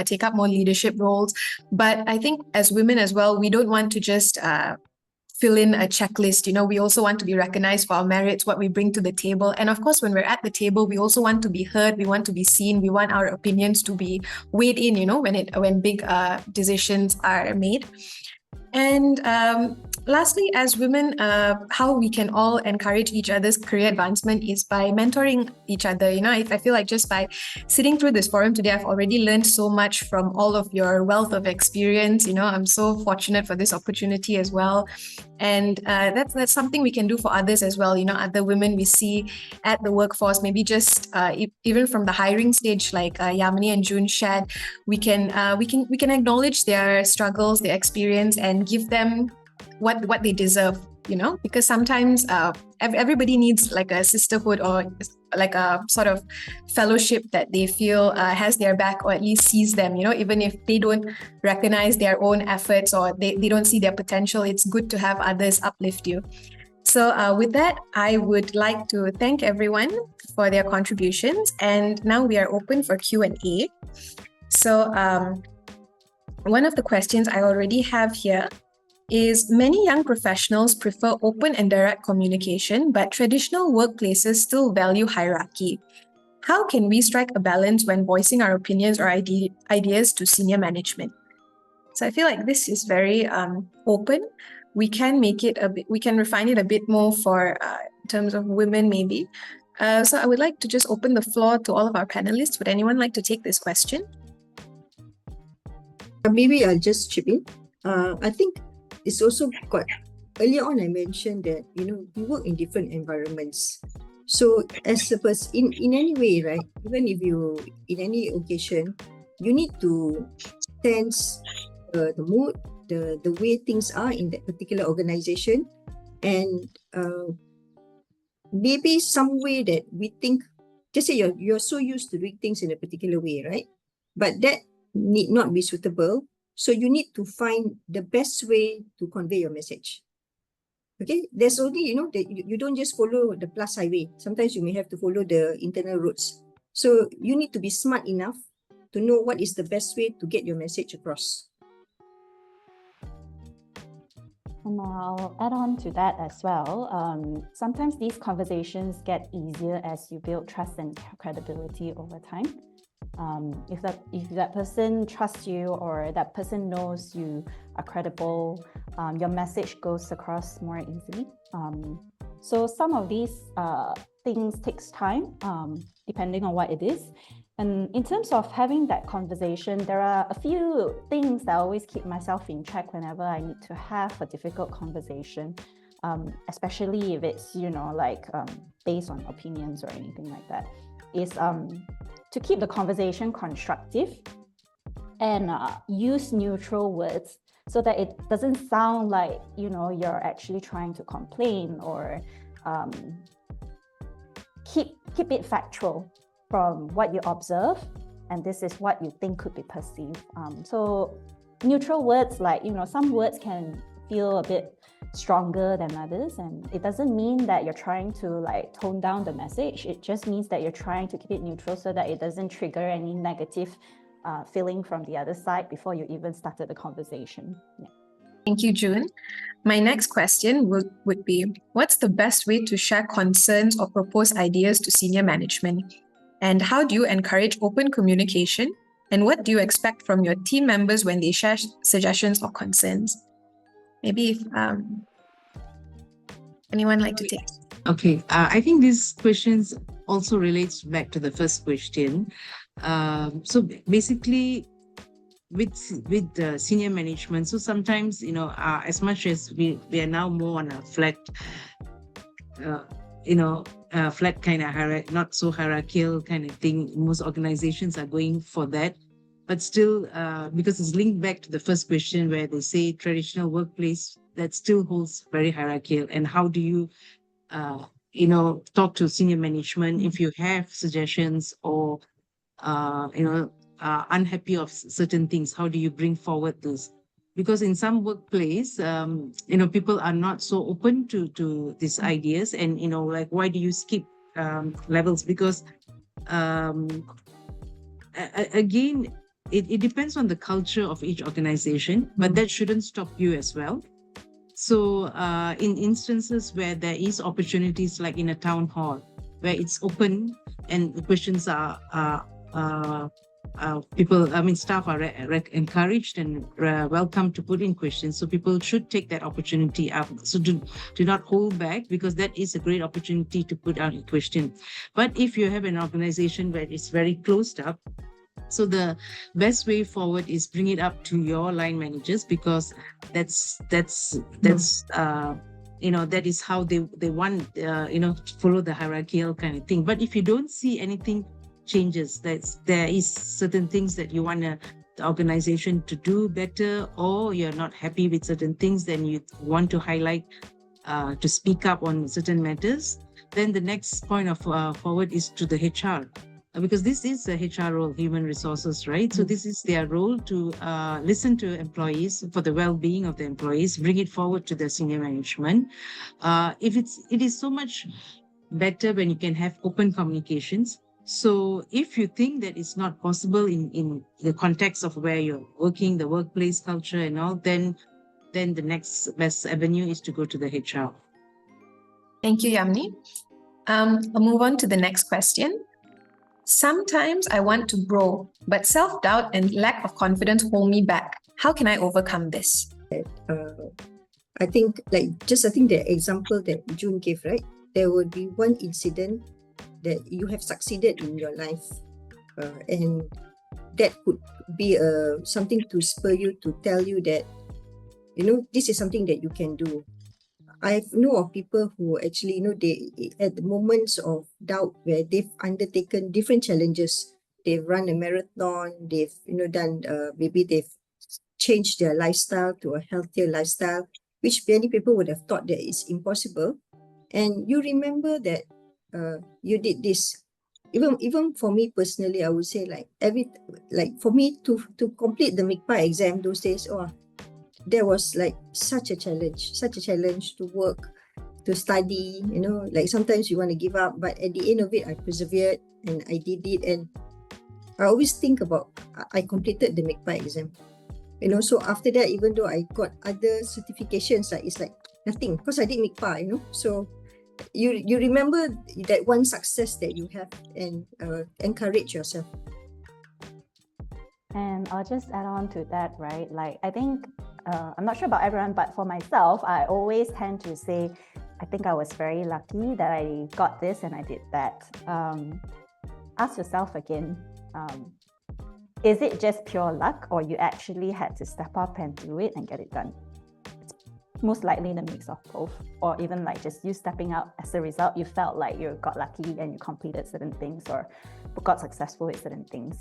take up more leadership roles. But I think as women as well, we don't want to just fill in a checklist. We also want to be recognized for our merits, what we bring to the table. And of course, when we're at the table, we also want to be heard, we want to be seen, we want our opinions to be weighed in, when big decisions are made. And lastly, as women, how we can all encourage each other's career advancement is by mentoring each other. I feel like just by sitting through this forum today, I've already learned so much from all of your wealth of experience. I'm so fortunate for this opportunity as well. And that's something we can do for others as well. Other women we see at the workforce, maybe just even from the hiring stage, like Yamini and June shared, we can acknowledge their struggles, their experience, and give them what they deserve. Because sometimes everybody needs like a sisterhood or like a sort of fellowship that they feel has their back, or at least sees them, even if they don't recognize their own efforts or they don't see their potential. It's good to have others uplift you. So with that, I would like to thank everyone for their contributions. And now we are open for Q&A. So one of the questions I already have here is, many young professionals prefer open and direct communication, but traditional workplaces still value hierarchy. How can we strike a balance when voicing our opinions or ideas to senior management? So I feel like this is very open. We can we can refine it a bit more for in terms of women maybe. So I would like to just open the floor to all of our panelists. Would anyone like to take this question? Maybe I'll just chip in. I think it's also got earlier on I mentioned that, we work in different environments. So as a person, in any way, right, even if you, in any occasion, you need to sense the mood, the way things are in that particular organization, and maybe some way that we think, just say you're so used to doing things in a particular way, right? But that need not be suitable. So you need to find the best way to convey your message. Okay, there's only, that you don't just follow the plus highway. Sometimes you may have to follow the internal roads. So you need to be smart enough to know what is the best way to get your message across. And I'll add on to that as well. Sometimes these conversations get easier as you build trust and credibility over time. If that person trusts you, or that person knows you are credible, your message goes across more easily. So some of these things takes time, depending on what it is. And in terms of having that conversation, there are a few things that I always keep myself in check whenever I need to have a difficult conversation, especially if it's, based on opinions or anything like that, is to keep the conversation constructive and use neutral words so that it doesn't sound like, you're actually trying to complain, or keep it factual from what you observe, and this is what you think could be perceived. So neutral words, like, some words can feel a bit stronger than others, and it doesn't mean that you're trying to tone down the message. It just means that you're trying to keep it neutral so that it doesn't trigger any negative feeling from the other side before you even started the conversation. Yeah. Thank you, June. My next question would be, what's the best way to share concerns or propose ideas to senior management? And how do you encourage open communication? And what do you expect from your team members when they share suggestions or concerns? Maybe if anyone like to take. Okay, I think these questions also relates back to the first question. So basically, with the senior management, so sometimes, as much as we are now more on a flat, flat kind of not so hierarchical kind of thing. Most organizations are going for that, but still, because it's linked back to the first question where they say traditional workplace, that still holds very hierarchical. And how do you, talk to senior management if you have suggestions or, unhappy of certain things? How do you bring forward this? Because in some workplace, people are not so open to these ideas, and why do you skip levels? Because again, it depends on the culture of each organization, but that shouldn't stop you as well. So in instances where there is opportunities, like in a town hall, where it's open and the questions are staff are encouraged and welcome to put in questions. So people should take that opportunity up. So do not hold back, because that is a great opportunity to put out a question. But if you have an organization where it's very closed up, so the best way forward is bring it up to your line managers, because that's that is how they want follow the hierarchical kind of thing. But if you don't see anything changes, there is certain things that you want the organization to do better, or you're not happy with certain things, then you want to highlight, to speak up on certain matters, then the next point of forward is to the HR. Because this is a HR role, human resources, right? So this is their role to listen to employees for the well-being of the employees, bring it forward to the senior management. It is so much better when you can have open communications. So if you think that it's not possible in the context of where you're working, the workplace culture and all, then the next best avenue is to go to the HR. Thank you, Yamni. I'll move on to the next question. Sometimes I want to grow, but self-doubt and lack of confidence hold me back. How can I overcome this? I think the example that June gave, right? There would be one incident that you have succeeded in your life, and that could be something to spur you, to tell you that, this is something that you can do. I know of people who actually, they at the moments of doubt where they've undertaken different challenges. They've run a marathon, they've, done, maybe they've changed their lifestyle to a healthier lifestyle, which many people would have thought that is impossible. And you remember that you did this. Even for me personally, I would say for me to complete the MICPA exam those days, there was like such a challenge to work, to study, like sometimes you want to give up, but at the end of it, I persevered and I did it. And I always think about, I completed the MICPA exam, so after that, even though I got other certifications, it's like nothing because I did MICPA, so you remember that one success that you have and encourage yourself. And I'll just add on to that, right? Like, I think, I'm not sure about everyone, but for myself, I always tend to say, I think I was very lucky that I got this and I did that. Ask yourself again, is it just pure luck or you actually had to step up and do it and get it done? It's most likely the mix of both, or even like just you stepping out as a result, you felt like you got lucky and you completed certain things or got successful with certain things.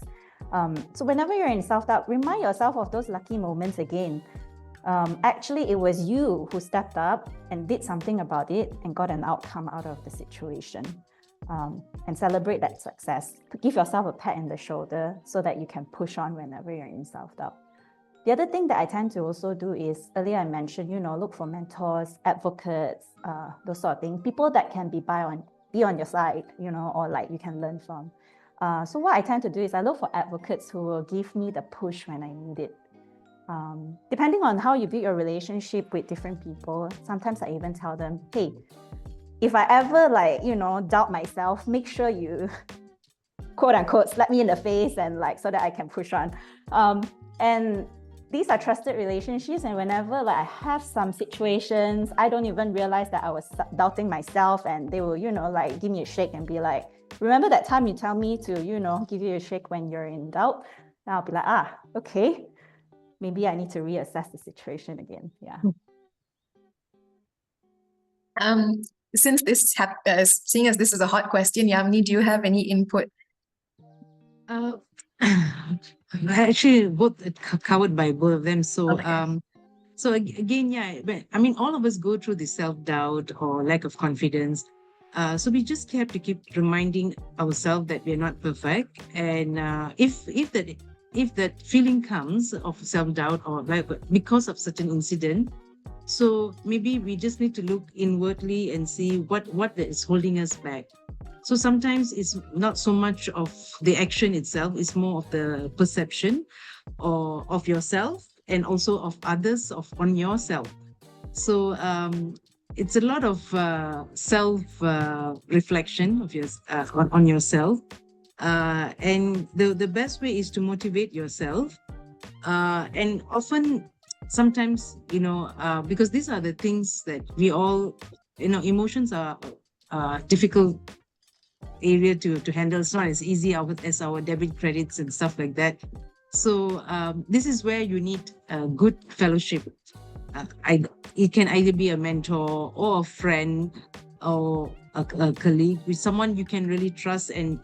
So whenever you're in self-doubt, remind yourself of those lucky moments again. Actually, it was you who stepped up and did something about it and got an outcome out of the situation. And celebrate that success. Give yourself a pat in the shoulder so that you can push on whenever you're in self-doubt. The other thing that I tend to also do is, earlier I mentioned, look for mentors, advocates, those sort of things, people that can be on your side, or like you can learn from. So what I tend to do is I look for advocates who will give me the push when I need it. Depending on how you build your relationship with different people, sometimes I even tell them, hey, if I ever doubt myself, make sure you quote unquote slap me in the face and so that I can push on. And these are trusted relationships, and whenever I have some situations, I don't even realize that I was doubting myself, and they will, give me a shake and be like, remember that time you tell me to, give you a shake when you're in doubt? And I'll be like, okay, maybe I need to reassess the situation again. Yeah. Since seeing as this is a hot question, Yamini, do you have any input? Actually, both covered by both of them. So, Okay. So again, yeah, but I mean, all of us go through the self-doubt or lack of confidence. So we just have to keep reminding ourselves that we're not perfect. And if that feeling comes of self-doubt or because of certain incident, so maybe we just need to look inwardly and see what is holding us back. So sometimes it's not so much of the action itself, it's more of the perception or of yourself and also of others on yourself. So it's a lot of self reflection of on yourself. And the best way is to motivate yourself. And often, sometimes, because these are the things that we all, emotions are difficult area to handle. It's not as easy as our debit credits and stuff like that. So this is where you need a good fellowship. It can either be a mentor or a friend or a colleague, with someone you can really trust and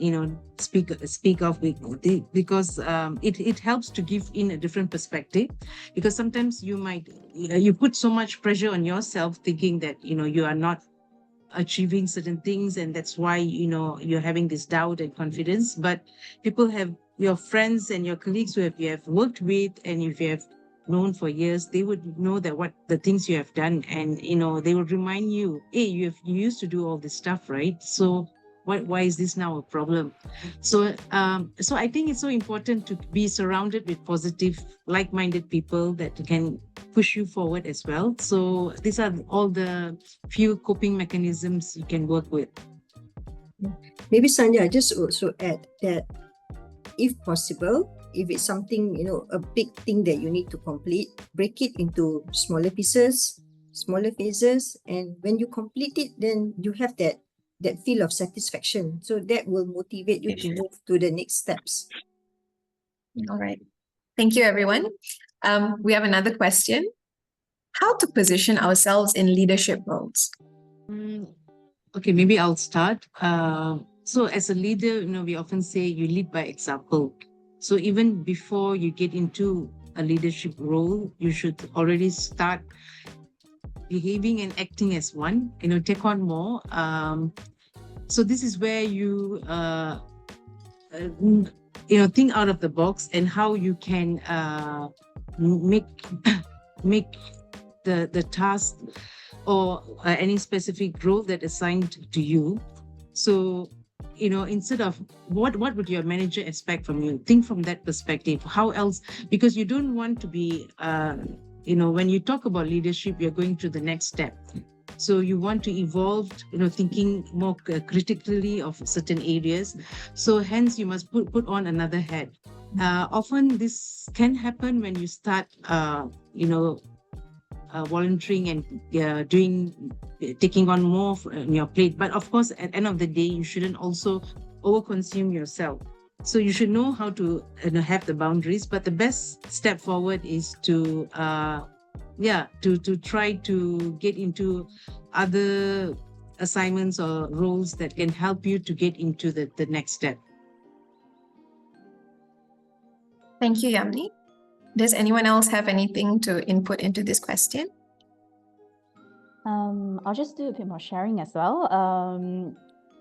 speak of with, because it helps to give in a different perspective. Because sometimes you put so much pressure on yourself, thinking that you are not achieving certain things, and that's why you're having this doubt and confidence. But people have your friends and your colleagues who you have worked with, and if you have known for years, they would know that what the things you have done, and they will remind you, hey, you used to do all this stuff, right? So why is this now a problem? So I think it's so important to be surrounded with positive, like-minded people that can push you forward as well. So these are all the few coping mechanisms you can work with. Maybe Sandhya, I just also add that if possible, if it's something, a big thing that you need to complete, break it into smaller pieces, smaller phases, and when you complete it, then you have that feel of satisfaction. So that will motivate you to move to the next steps. All right. Thank you, everyone. We have another question. How to position ourselves in leadership roles? Okay, maybe I'll start. So as a leader, we often say you lead by example. So even before you get into a leadership role, you should already start behaving and acting as one, take on more. So this is where you, think out of the box and how you can make make the task or any specific role that assigned to you. So, instead of what would your manager expect from you, think from that perspective. How else? Because you don't want to be, when you talk about leadership, you're going to the next step. So you want to evolve, thinking more critically of certain areas. So hence you must put on another hat. Often this can happen when you start, volunteering and taking on more on your plate. But of course, at the end of the day, you shouldn't also overconsume yourself. So you should know how to have the boundaries. But the best step forward is to try to get into other assignments or roles that can help you to get into the next step. Thank you, Yamni. Does anyone else have anything to input into this question? I'll just do a bit more sharing as well.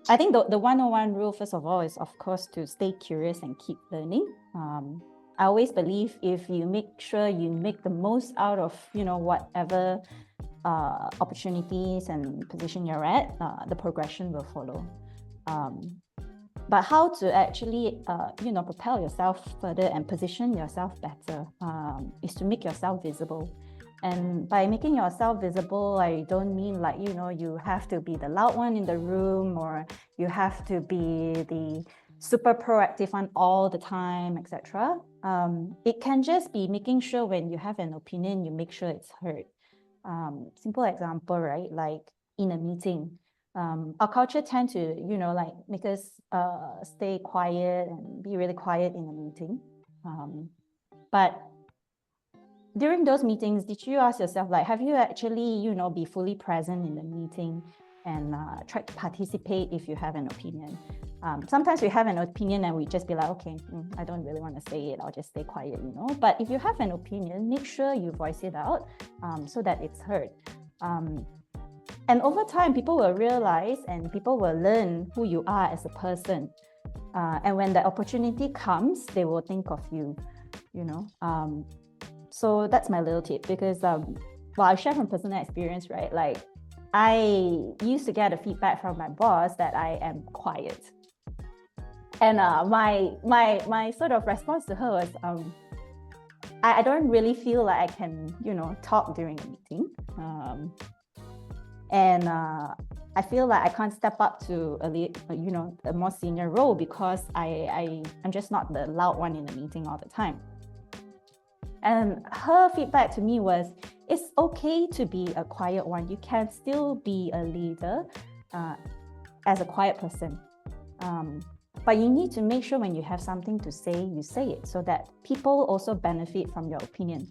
I think the 101 rule, first of all, is of course to stay curious and keep learning. I always believe if you make sure you make the most out of whatever opportunities and position you're at, the progression will follow. But how to actually propel yourself further and position yourself better is to make yourself visible. And by making yourself visible, I don't mean like, you have to be the loud one in the room, or you have to be the super proactive one all the time, etc. It can just be making sure when you have an opinion, you make sure it's heard. Simple example, right? Like in a meeting, our culture tend to, make us stay quiet and be really quiet in a meeting. But during those meetings, did you ask yourself, like, have you actually, be fully present in the meeting and try to participate if you have an opinion? Sometimes we have an opinion and we just be like, okay, I don't really want to say it. I'll just stay quiet, But if you have an opinion, make sure you voice it out so that it's heard. And over time, people will realize and people will learn who you are as a person. And when the opportunity comes, they will think of you, So that's my little tip, because I share from personal experience, right? Like I used to get a feedback from my boss that I am quiet. And my sort of response to her was, I don't really feel like I can, talk during a meeting. And I feel like I can't step up to a more senior role because I'm just not the loud one in the meeting all the time. And her feedback to me was, it's okay to be a quiet one. You can still be a leader as a quiet person. But you need to make sure when you have something to say, you say it so that people also benefit from your opinion.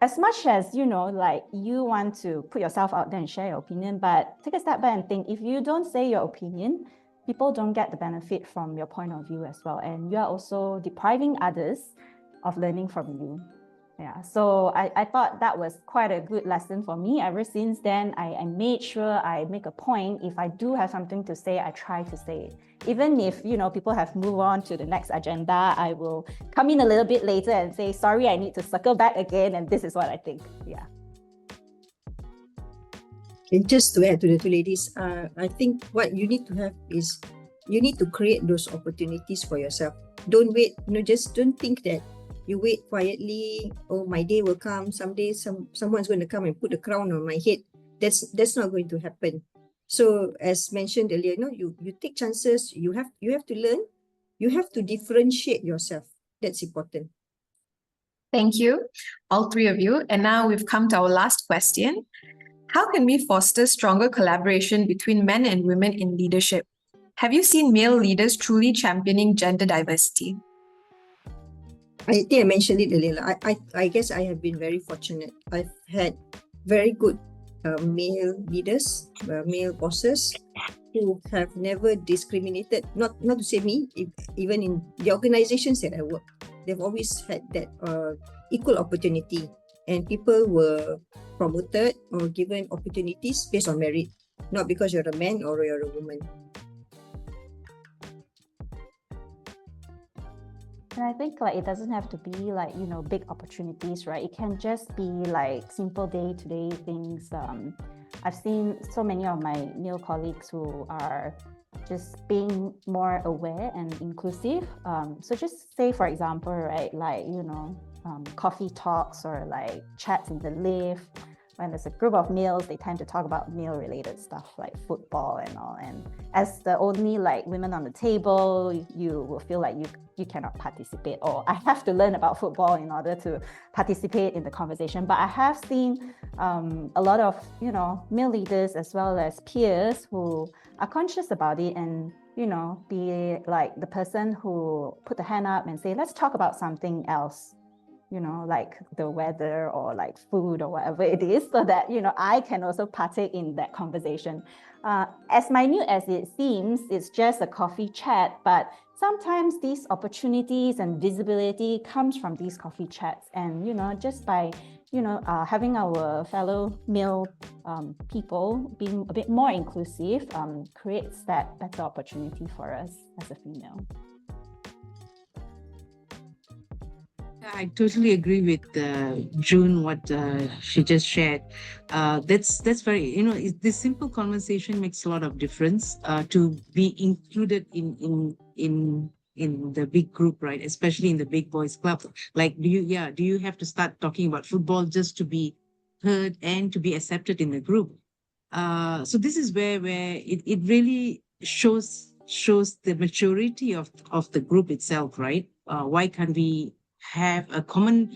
As much as, like you want to put yourself out there and share your opinion, but take a step back and think, if you don't say your opinion, people don't get the benefit from your point of view as well. And you are also depriving others of learning from you. Yeah, so I thought that was quite a good lesson for me. Ever since then, I made sure I make a point. If I do have something to say, I try to say it. Even if, people have moved on to the next agenda, I will come in a little bit later and say, sorry, I need to circle back again. And this is what I think. Yeah. And just to add to the two ladies, I think what you need to have is you need to create those opportunities for yourself. Don't wait, just don't think that you wait quietly, oh, my day will come, someday someone's going to come and put a crown on my head. That's not going to happen. So as mentioned earlier, you take chances, you have to learn, you have to differentiate yourself. That's important. Thank you, all three of you. And now we've come to our last question. How can we foster stronger collaboration between men and women in leadership? Have you seen male leaders truly championing gender diversity? I think I mentioned it earlier. I guess I have been very fortunate. I've had very good male leaders, male bosses who have never discriminated. Not to say me, even in the organizations that I work, they've always had that equal opportunity, and people were promoted or given opportunities based on merit, not because you're a man or you're a woman. And I think like it doesn't have to be like, you know, big opportunities, right? It can just be like simple day-to-day things. I've seen so many of my male colleagues who are just being more aware and inclusive. So just say, for example, right, like, you know, coffee talks or like chats in the lift. When there's a group of males, they tend to talk about male-related stuff like football and all. And as the only like women on the table, you will feel like you cannot participate, or I have to learn about football in order to participate in the conversation. But I have seen a lot of, you know, male leaders as well as peers who are conscious about it and, you know, be like the person who put the hand up and say, let's talk about something else, you know, like the weather or like food or whatever it is, so that, you know, I can also partake in that conversation. As minute as it seems, it's just a coffee chat, but sometimes these opportunities and visibility comes from these coffee chats. And, you know, just by, you know, having our fellow male people being a bit more inclusive creates that better opportunity for us as a female. I totally agree with June, what she just shared. That's very, you know, this simple conversation makes a lot of difference to be included in the big group, right? Especially in the big boys club. Like, do you have to start talking about football just to be heard and to be accepted in the group? So this is where it really shows the maturity of the group itself, right? Why can't we have a common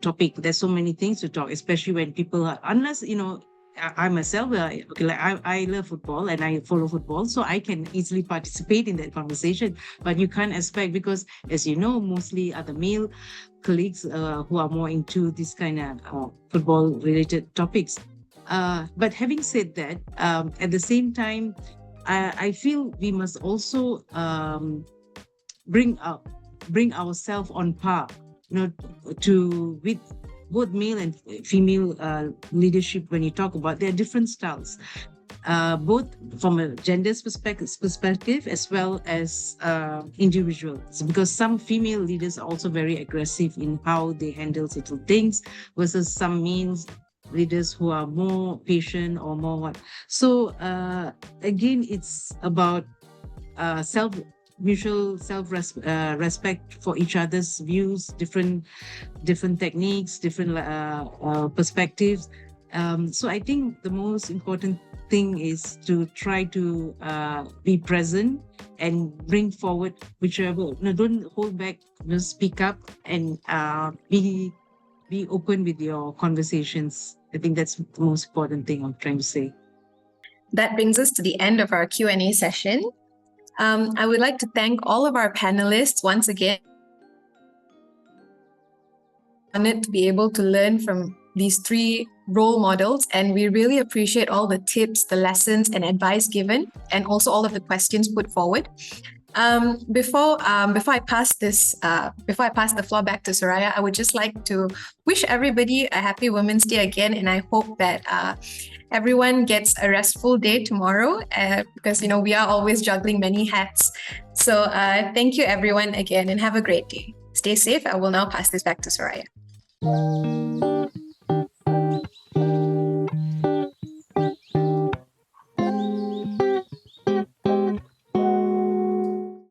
topic? There's so many things to talk, especially when people are, unless, you know, I myself, okay, like I love football and I follow football, so I can easily participate in that conversation. But you can't expect, because as you know, mostly are the male colleagues who are more into this kind of football related topics. But having said that, at the same time, I feel we must also bring ourselves on par, you know, with both male and female leadership. When you talk about, there are different styles, both from a gender's perspective as well as individuals, because some female leaders are also very aggressive in how they handle little things versus some male leaders who are more patient or more what. So again, it's about mutual respect for each other's views, different techniques, different perspectives. So I think the most important thing is to try to be present and bring forward whichever. No, don't hold back. Just speak up and be open with your conversations. I think that's the most important thing I'm trying to say. That brings us to the end of our Q&A session. I would like to thank all of our panelists once again. Honored to be able to learn from these three role models, and we really appreciate all the tips, the lessons, and advice given, and also all of the questions put forward. Before I pass the floor back to Soraya, I would just like to wish everybody a happy Women's Day again, and I hope that everyone gets a restful day tomorrow, because you know we are always juggling many hats. So thank you everyone again, and have a great day. Stay safe. I will now pass this back to Soraya.